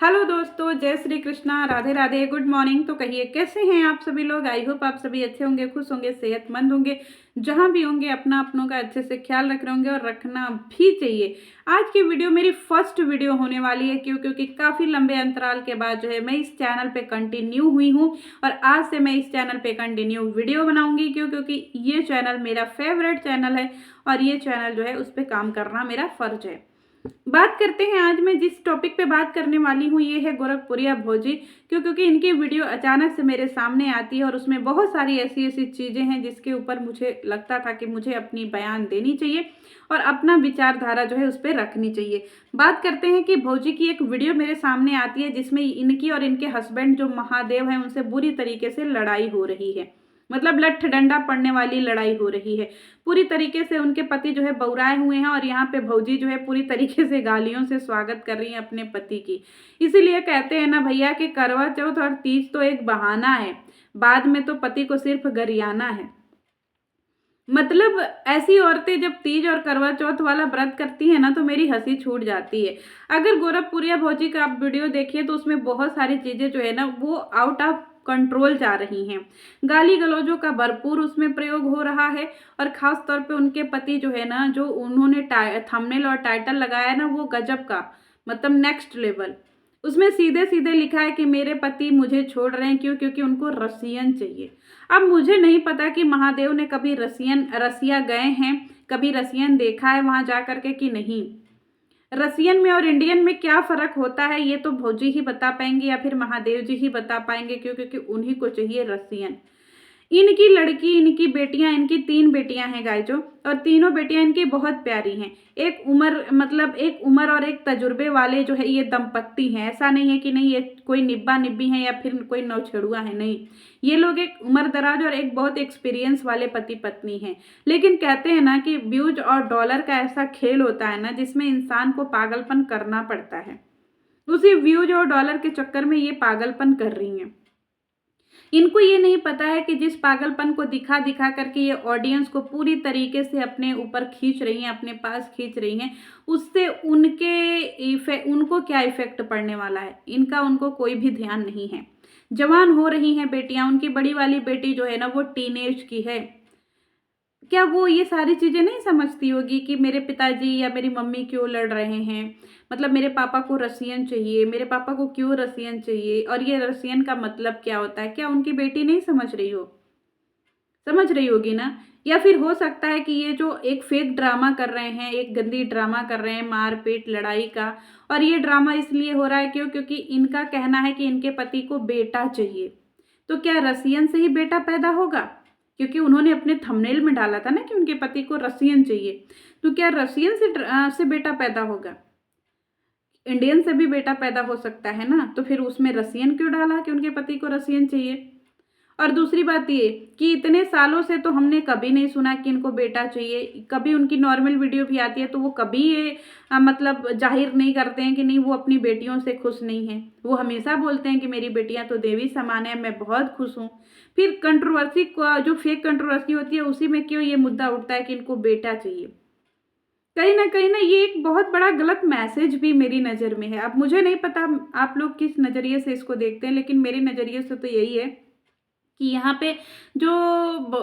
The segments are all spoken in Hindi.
हेलो दोस्तों, जय श्री कृष्णा, राधे राधे, गुड मॉर्निंग। तो कहिए कैसे हैं आप सभी लोग। आई होप आप सभी अच्छे होंगे, खुश होंगे, सेहतमंद होंगे। जहां भी होंगे अपना अपनों का अच्छे से ख्याल रख रहे होंगे और रखना भी चाहिए। आज की वीडियो मेरी फर्स्ट वीडियो होने वाली है क्योंकि काफ़ी लंबे अंतराल के बाद जो है मैं इस चैनल पे कंटिन्यू हुई हूँ और आज से मैं इस चैनल पे कंटिन्यू वीडियो बनाऊंगी क्योंकि ये चैनल मेरा फेवरेट चैनल है और ये चैनल जो है उस पर काम करना मेरा फर्ज है। बात करते हैं, आज मैं जिस टॉपिक पे बात करने वाली हूँ ये है गोरखपुरिया भौजी। क्योंकि इनकी वीडियो अचानक से मेरे सामने आती है और उसमें बहुत सारी ऐसी ऐसी चीज़ें हैं जिसके ऊपर मुझे लगता था कि मुझे अपनी बयान देनी चाहिए और अपना विचारधारा जो है उस पर रखनी चाहिए। बात करते हैं कि भौजी की एक वीडियो मेरे सामने आती है जिसमें इनकी और इनके हस्बैंड जो महादेव हैं उनसे बुरी तरीके से लड़ाई हो रही है। मतलब लठ डंडा पड़ने वाली लड़ाई हो रही है। पूरी तरीके से उनके पति जो है बौराए हुए हैं और यहाँ पे भौजी जो है पूरी तरीके से गालियों से स्वागत कर रही है अपने पति की। इसीलिए कहते हैं ना भैया कि करवा चौथ और तीज तो एक बहाना है, बाद में तो पति को सिर्फ गरियाना है। मतलब ऐसी औरतें जब तीज और करवा चौथ वाला व्रत करती है ना तो मेरी हंसी छूट जाती है। अगर गोरखपुरिया भौजी का आप वीडियो देखिए तो उसमें बहुत सारी चीजें जो है ना वो आउट ऑफ कंट्रोल जा रही हैं। गाली गलौजों का भरपूर उसमें प्रयोग हो रहा है और खास तौर पे उनके पति जो है ना, जो उन्होंने थंबनेल और टाइटल लगाया है ना वो गजब का, मतलब नेक्स्ट लेवल। उसमें सीधे सीधे लिखा है कि मेरे पति मुझे छोड़ रहे हैं क्योंकि उनको रसियन चाहिए। अब मुझे नहीं पता कि महादेव ने कभी रसिया गए हैं, कभी रसियन देखा है वहां जा करके कि नहीं। रसियन में और इंडियन में क्या फर्क होता है ये तो भौजी ही बता पाएंगे या फिर महादेव जी ही बता पाएंगे क्योंकि उन्हीं को चाहिए रसियन। इनकी लड़की, इनकी बेटियां, इनकी 3 बेटियां हैं गाइजो, और तीनों बेटियां इनकी बहुत प्यारी हैं। एक उम्र, मतलब एक उम्र और एक तजुर्बे वाले जो है ये दंपत्ति हैं। ऐसा नहीं है कि नहीं ये कोई निब्बा निब्बी है या फिर कोई नौछेड़ुआ है, नहीं। ये लोग एक उम्र दराज और एक बहुत एक्सपीरियंस वाले पति पत्नी हैं। लेकिन कहते हैं ना कि व्यूज और डॉलर का ऐसा खेल होता है ना जिसमें इंसान को पागलपन करना पड़ता है। उसी व्यूज और डॉलर के चक्कर में ये पागलपन कर रही हैं। इनको ये नहीं पता है कि जिस पागलपन को दिखा दिखा करके ये ऑडियंस को पूरी तरीके से अपने ऊपर खींच रही हैं, अपने पास खींच रही हैं, उससे उनको क्या इफेक्ट पड़ने वाला है इनका उनको कोई भी ध्यान नहीं है। जवान हो रही हैं बेटियां, उनकी बड़ी वाली बेटी जो है ना वो टीनेज की है। क्या वो ये सारी चीजें नहीं समझती होगी कि मेरे पिताजी या मेरी मम्मी क्यों लड़ रहे हैं। मतलब मेरे पापा को रसियन चाहिए, मेरे पापा को क्यों रसियन चाहिए और ये रसियन का मतलब क्या होता है। क्या उनकी बेटी नहीं समझ रही हो? समझ रही होगी ना। या फिर हो सकता है कि ये जो एक फेक ड्रामा कर रहे हैं, एक गंदी ड्रामा कर रहे हैं मारपीट लड़ाई का, और ये ड्रामा इसलिए हो रहा है क्योंकि इनका कहना है कि इनके पति को बेटा चाहिए। तो क्या रसियन से ही बेटा पैदा होगा? क्योंकि उन्होंने अपने थंबनेल में डाला था ना कि उनके पति को रसियन चाहिए। तो क्या रसियन से बेटा पैदा होगा? इंडियन से भी बेटा पैदा हो सकता है ना। तो फिर उसमें रसियन क्यों डाला कि उनके पति को रसियन चाहिए? और दूसरी बात ये कि इतने सालों से तो हमने कभी नहीं सुना कि इनको बेटा चाहिए। कभी उनकी नॉर्मल वीडियो भी आती है तो वो कभी ये मतलब जाहिर नहीं करते हैं कि नहीं वो अपनी बेटियों से खुश नहीं है। वो हमेशा बोलते हैं कि मेरी बेटियां तो देवी समान है, मैं बहुत खुश हूँ। फिर कंट्रोवर्सी जो फेक कंट्रोवर्सी होती है उसी में क्यों ये मुद्दा उठता है कि इनको बेटा चाहिए। कहीं ना ये एक बहुत बड़ा गलत मैसेज भी मेरी नज़र में है। अब मुझे नहीं पता आप लोग किस नज़रिए से इसको देखते हैं, लेकिन मेरे नज़रिए से तो यही है कि यहाँ पे जो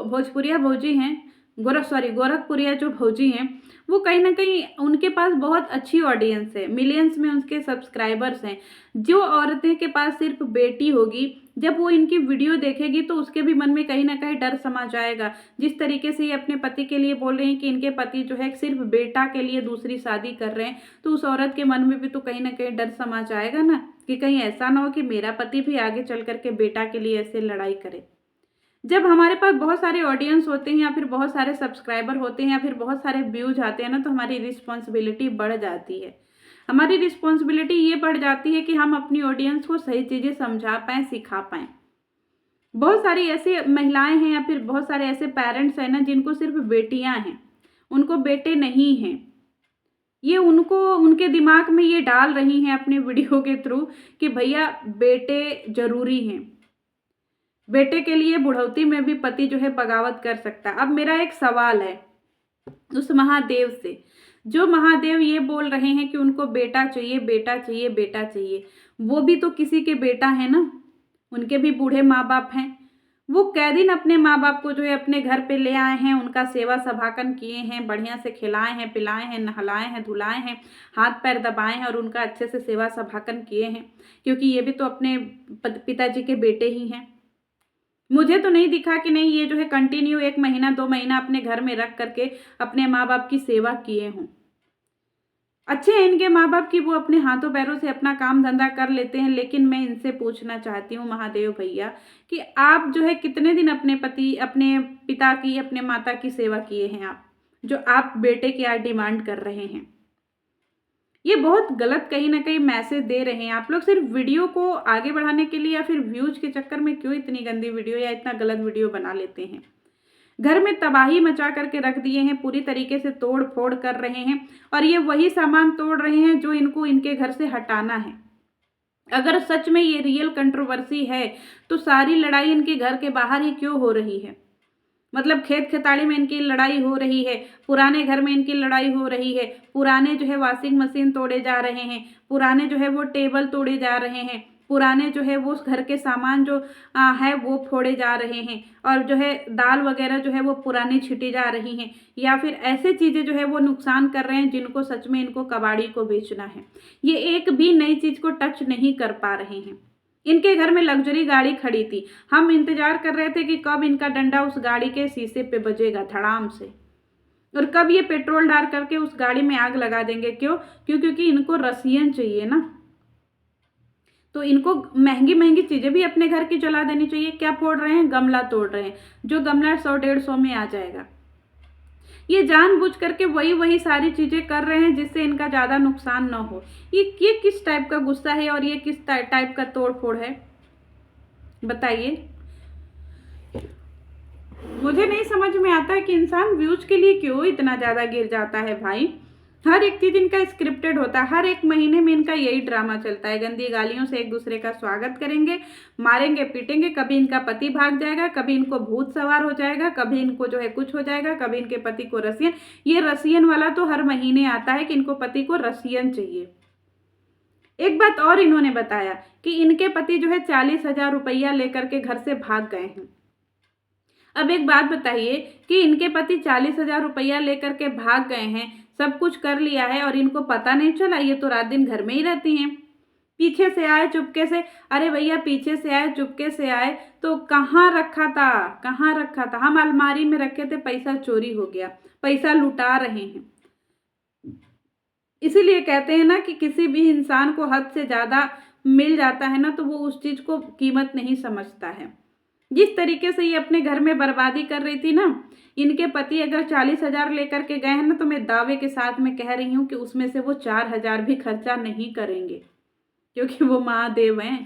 भोजपुरिया भौजी हैं, गोरखपुरिया जो भौजी हैं, वो कहीं ना कहीं उनके पास बहुत अच्छी ऑडियंस है, मिलियंस में उनके सब्सक्राइबर्स हैं। जो औरतें के पास सिर्फ बेटी होगी, जब वो इनकी वीडियो देखेगी तो उसके भी मन में कहीं ना कहीं डर समा जाएगा। जिस तरीके से ये अपने पति के लिए बोल रहे हैं कि इनके पति जो है सिर्फ बेटा के लिए दूसरी शादी कर रहे हैं, तो उस औरत के मन में भी तो कहीं ना कहीं डर समा जाएगा ना कि कहीं ऐसा ना हो कि मेरा पति भी आगे चल करके बेटा के लिए ऐसे लड़ाई करे। जब हमारे पास बहुत सारे ऑडियंस होते हैं या फिर बहुत सारे सब्सक्राइबर होते हैं या फिर बहुत सारे व्यूज आते हैं ना, तो हमारी रिस्पॉन्सिबिलिटी बढ़ जाती है। हमारी रिस्पॉन्सिबिलिटी ये बढ़ जाती है कि हम अपनी ऑडियंस को सही चीज़ें समझा पाएँ, सिखा पाएँ। बहुत सारी ऐसी महिलाएं हैं या फिर बहुत सारे ऐसे पेरेंट्स हैं ना जिनको सिर्फ बेटियां हैं, उनको बेटे नहीं हैं। ये उनको उनके दिमाग में ये डाल रही हैं अपने वीडियो के थ्रू कि भैया बेटे जरूरी हैं। बेटे के लिए बुढ़ौती में भी पति जो है बगावत कर सकता है। अब मेरा एक सवाल है उस महादेव से जो महादेव ये बोल रहे हैं कि उनको बेटा चाहिए, बेटा चाहिए, बेटा चाहिए, वो भी तो किसी के बेटा है ना, उनके भी बूढ़े माँ बाप हैं। वो कै दिन अपने माँ बाप को जो है अपने घर पे ले आए हैं, उनका सेवा सभाकन किए हैं, बढ़िया से खिलाए हैं, पिलाए हैं, नहलाए हैं, धुलाए हैं, हाथ पैर दबाए हैं और उनका अच्छे से सेवा सभाकन किए हैं, क्योंकि ये भी तो अपने पिताजी के बेटे ही हैं। मुझे तो नहीं दिखा कि नहीं ये जो है कंटिन्यू 1 महीना 2 महीना अपने घर में रख करके अपने माँ बाप की सेवा किए हों। अच्छे हैं इनके माँ बाप कि वो अपने हाथों पैरों से अपना काम धंधा कर लेते हैं, लेकिन मैं इनसे पूछना चाहती हूँ महादेव भैया कि आप जो है कितने दिन अपने पति, अपने पिता की, अपने माता की सेवा किए हैं आप, जो आप बेटे की आज डिमांड कर रहे हैं। ये बहुत गलत कहीं ना कहीं मैसेज दे रहे हैं आप लोग। सिर्फ वीडियो को आगे बढ़ाने के लिए या फिर व्यूज के चक्कर में क्यों इतनी गंदी वीडियो या इतना गलत वीडियो बना लेते हैं। घर में तबाही मचा करके रख दिए हैं, पूरी तरीके से तोड़ फोड़ कर रहे हैं, और ये वही सामान तोड़ रहे हैं जो इनको इनके घर से हटाना है। अगर सच में ये रियल कंट्रोवर्सी है तो सारी लड़ाई इनके घर के बाहर ही क्यों हो रही है? मतलब खेत खताड़ी में इनकी लड़ाई हो रही है, पुराने घर में इनकी लड़ाई हो रही है, पुराने जो है वॉशिंग मशीन तोड़े जा रहे हैं, पुराने जो है वो टेबल तोड़े जा रहे हैं, पुराने जो है वो घर के सामान जो है वो फोड़े जा रहे हैं, और जो है दाल वगैरह जो है वो पुरानी छिटी जा रही हैं, या फिर ऐसे चीज़ें जो है वो नुकसान कर रहे हैं जिनको सच में इनको कबाड़ी को बेचना है। ये एक भी नई चीज़ को टच नहीं कर पा रहे हैं। इनके घर में लग्जरी गाड़ी खड़ी थी, हम इंतजार कर रहे थे कि कब इनका डंडा उस गाड़ी के शीशे पे बजेगा धड़ाम से, और कब ये पेट्रोल डाल करके उस गाड़ी में आग लगा देंगे। क्योंकि इनको रसियन चाहिए ना, तो इनको महंगी महंगी चीज़ें भी अपने घर की जला देनी चाहिए। क्या फोड़ रहे हैं? गमला तोड़ रहे हैं, जो गमला 100-150 में आ जाएगा। ये जानबूझ करके वही सारी चीज़ें कर रहे हैं जिससे इनका ज़्यादा नुकसान ना हो। ये किस टाइप का गुस्सा है और ये किस टाइप का तोड़ फोड़ है, बताइए। मुझे नहीं समझ में आता है कि इंसान व्यूज के लिए क्यों इतना ज़्यादा गिर जाता है भाई। हर एक चीज़ इनका स्क्रिप्टेड होता है, हर एक महीने में इनका यही ड्रामा चलता है। गंदी गालियों से एक दूसरे का स्वागत करेंगे, मारेंगे पीटेंगे, कभी इनका पति भाग जाएगा, कभी इनको भूत सवार हो जाएगा, कभी इनको जो है कुछ हो जाएगा, कभी इनके पति को रसियन। ये रसियन वाला तो हर महीने आता है कि इनको पति को रसियन चाहिए। एक बात और इन्होंने बताया कि इनके पति जो है 40,000 रुपया लेकर के घर से भाग गए हैं। अब एक बात बताइए कि इनके पति 40,000 रुपया लेकर के भाग गए हैं, सब कुछ कर लिया है और इनको पता नहीं चला? ये तो रात दिन घर में ही रहती हैं। पीछे से आए चुपके से, अरे भैया पीछे से आए चुपके से आए तो कहाँ रखा था, कहाँ रखा था? हम अलमारी में रखे थे, पैसा चोरी हो गया, पैसा लुटा रहे हैं। इसीलिए कहते हैं ना कि किसी भी इंसान को हद से ज़्यादा मिल जाता है ना तो वो उस चीज़ को कीमत नहीं समझता है। जिस तरीके से ये अपने घर में बर्बादी कर रही थी ना, इनके पति अगर 40,000 लेकर के गए हैं ना, तो मैं दावे के साथ में कह रही हूँ कि उसमें से वो 4,000 भी खर्चा नहीं करेंगे, क्योंकि वो महादेव हैं।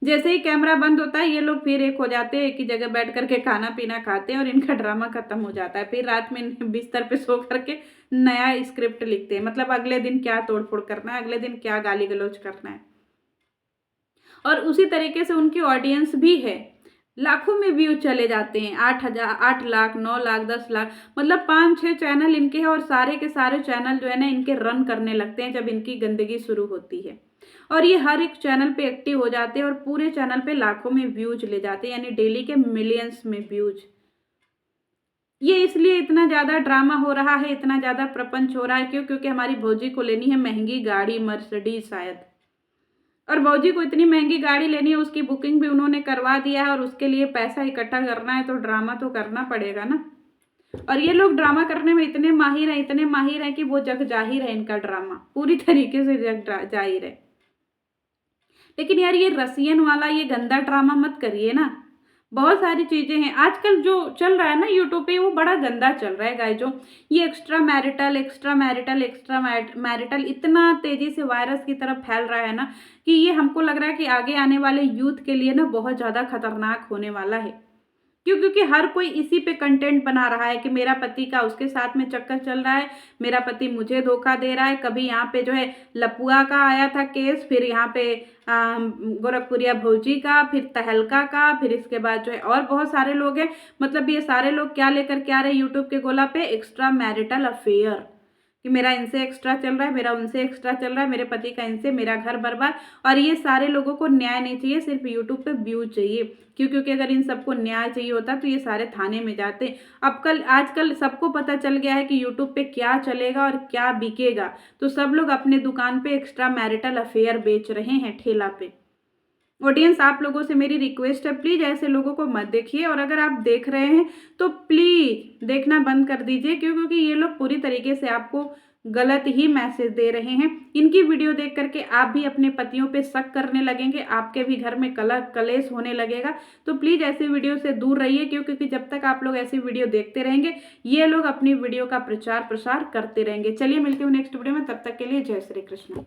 जैसे ही कैमरा बंद होता है ये लोग फिर एक हो जाते हैं, एक ही जगह बैठ करके खाना पीना खाते हैं और इनका ड्रामा खत्म हो जाता है। फिर रात में बिस्तर पे सो करके नया स्क्रिप्ट लिखते हैं, मतलब अगले दिन क्या तोड़फोड़ करना है, अगले दिन क्या गाली गलौज करना है। और उसी तरीके से उनकी ऑडियंस भी है, लाखों में व्यू चले जाते हैं, 8,000, 8 लाख, 9 लाख, 10 लाख, मतलब 5-6 चैनल इनके हैं और सारे के सारे चैनल जो है ना इनके रन करने लगते हैं जब इनकी गंदगी शुरू होती है। और ये हर एक चैनल पे एक्टिव हो जाते हैं और पूरे चैनल पे लाखों में व्यूज ले जाते हैं, यानी डेली के मिलियंस में व्यूज। ये इसलिए इतना ज़्यादा ड्रामा हो रहा है, इतना ज़्यादा प्रपंच हो रहा है, क्योंकि हमारी भौजी को लेनी है महंगी गाड़ी, मर्सिडीज शायद, और भौजी को इतनी महंगी गाड़ी लेनी है, उसकी बुकिंग भी उन्होंने करवा दिया है और उसके लिए पैसा इकट्ठा करना है, तो ड्रामा तो करना पड़ेगा ना। और ये लोग ड्रामा करने में इतने माहिर हैं, इतने माहिर हैं कि वो जग जाहिर है, इनका ड्रामा पूरी तरीके से जग जाहिर है। लेकिन यार ये रसियन वाला ये गंदा ड्रामा मत करिए ना। बहुत सारी चीज़ें हैं आजकल जो चल रहा है ना यूट्यूब पे, वो बड़ा गंदा चल रहा है गाइस। जो ये एक्स्ट्रा मैरिटल इतना तेज़ी से वायरस की तरफ फैल रहा है ना कि ये हमको लग रहा है कि आगे आने वाले यूथ के लिए ना बहुत ज़्यादा खतरनाक होने वाला है। क्योंकि हर कोई इसी पे कंटेंट बना रहा है कि मेरा पति का उसके साथ में चक्कर चल रहा है, मेरा पति मुझे धोखा दे रहा है। कभी यहाँ पे जो है लपुआ का आया था केस, फिर यहाँ पे गोरखपुरिया भौजी का, फिर तहलका का, फिर इसके बाद जो है और बहुत सारे लोग हैं। मतलब ये सारे लोग क्या लेकर के आ रहे हैं यूट्यूब के गोला पे? एक्स्ट्रा मैरिटल अफेयर, कि मेरा इनसे एक्स्ट्रा चल रहा है, मेरा उनसे एक्स्ट्रा चल रहा है, मेरे पति का इनसे, मेरा घर बर्बाद। और ये सारे लोगों को न्याय नहीं चाहिए, सिर्फ यूट्यूब पे व्यू चाहिए। क्योंकि अगर इन सबको न्याय चाहिए होता तो ये सारे थाने में जाते। अब आजकल सबको पता चल गया है कि यूट्यूब पे क्या चलेगा और क्या बिकेगा, तो सब लोग अपने दुकान पे एक्स्ट्रा मैरिटल अफेयर बेच रहे हैं ठेला पे। ऑडियंस, आप लोगों से मेरी रिक्वेस्ट है, प्लीज ऐसे लोगों को मत देखिए, और अगर आप देख रहे हैं तो प्लीज देखना बंद कर दीजिए, क्योंकि ये लोग पूरी तरीके से आपको गलत ही मैसेज दे रहे हैं। इनकी वीडियो देख करके आप भी अपने पतियों पे शक करने लगेंगे, आपके भी घर में कलेश होने लगेगा। तो प्लीज ऐसी वीडियो से दूर रहिए, क्योंकि जब तक आप लोग ऐसी वीडियो देखते रहेंगे ये लोग अपनी वीडियो का प्रचार प्रसार करते रहेंगे। चलिए मिलती हूँ नेक्स्ट वीडियो में, तब तक के लिए जय श्री कृष्ण।